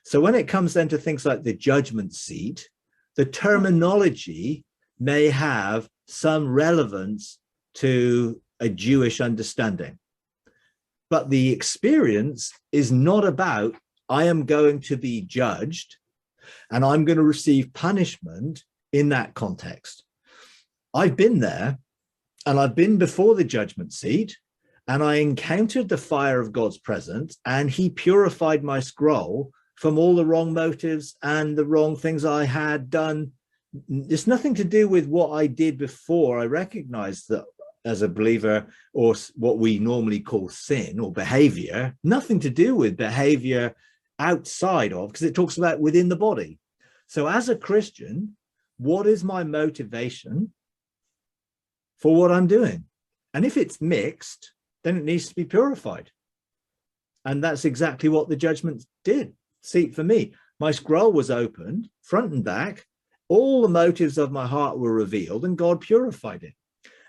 So when it comes then to things like the judgment seat, the terminology may have some relevance to a Jewish understanding. But the experience is not about, I am going to be judged and I'm going to receive punishment in that context. I've been there, and I've been before the judgment seat, and I encountered the fire of God's presence, and he purified my scroll from all the wrong motives and the wrong things I had done. It's nothing to do with what I did before. I recognized that as a believer, or what we normally call sin or behavior, nothing to do with behavior outside of, because it talks about within the body. So as a Christian, what is my motivation for what I'm doing? And if it's mixed, then it needs to be purified. And that's exactly what the judgment did. See, for me, my scroll was opened front and back. All the motives of my heart were revealed, and God purified it.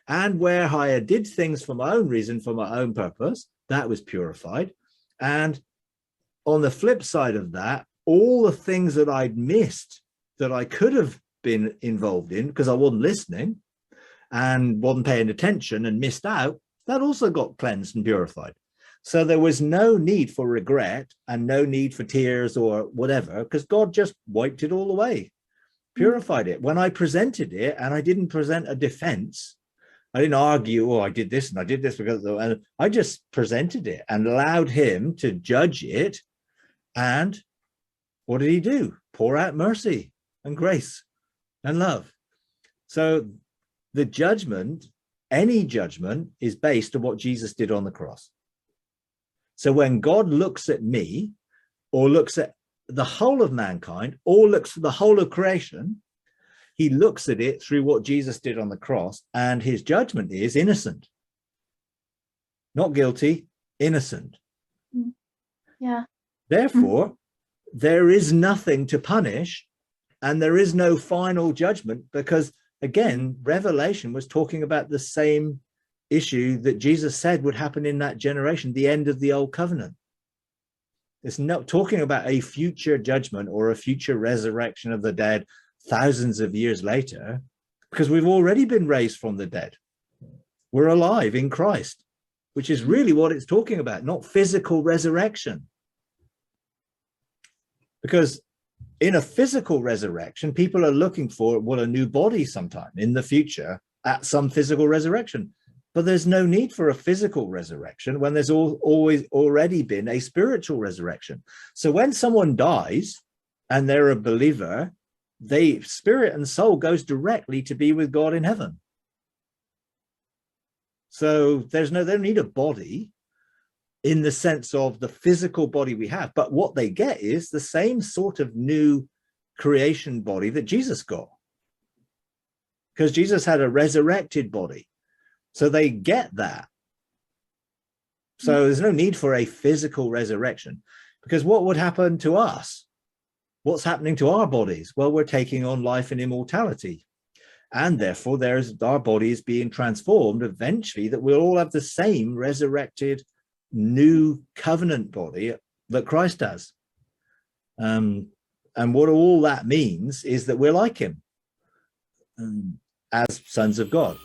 And where I did things for my own reason, for my own purpose, that was purified. And on the flip side of that, all the things that I'd missed that I could have been involved in because I wasn't listening and wasn't paying attention and missed out, that also got cleansed and purified. So there was no need for regret and no need for tears or whatever, because God just wiped it all away, purified it. When I presented it, and I didn't present a defense, I didn't argue, oh, I did this and I did this because, and I just presented it and allowed him to judge it. And what did he do? Pour out mercy and grace and love. So the judgment, any judgment, is based on what Jesus did on the cross. So when God looks at me, or looks at the whole of mankind, or looks at the whole of creation, he looks at it through what Jesus did on the cross, and his judgment is innocent. Not guilty, innocent. Yeah. Therefore, there is nothing to punish, and there is no final judgment, because, again, Revelation was talking about the same issue that Jesus said would happen in that generation, the end of the old covenant. It's not talking about a future judgment or a future resurrection of the dead thousands of years later, because we've already been raised from the dead. We're alive in Christ, which is really what it's talking about, not physical resurrection. Because in a physical resurrection, people are looking for, well, a new body sometime in the future at some physical resurrection. But there's no need for a physical resurrection when there's always already been a spiritual resurrection. So when someone dies and they're a believer, they spirit and soul goes directly to be with God in heaven. So they don't need a body in the sense of the physical body we have, but what they get is the same sort of new creation body that Jesus got, because Jesus had a resurrected body. So they get that. So there's no need for a physical resurrection, because what would happen to us? What's happening to our bodies? Well, we're taking on life and immortality. And therefore, our body is being transformed eventually, that we'll all have the same resurrected new covenant body that Christ has. And what all that means is that we're like him as sons of God.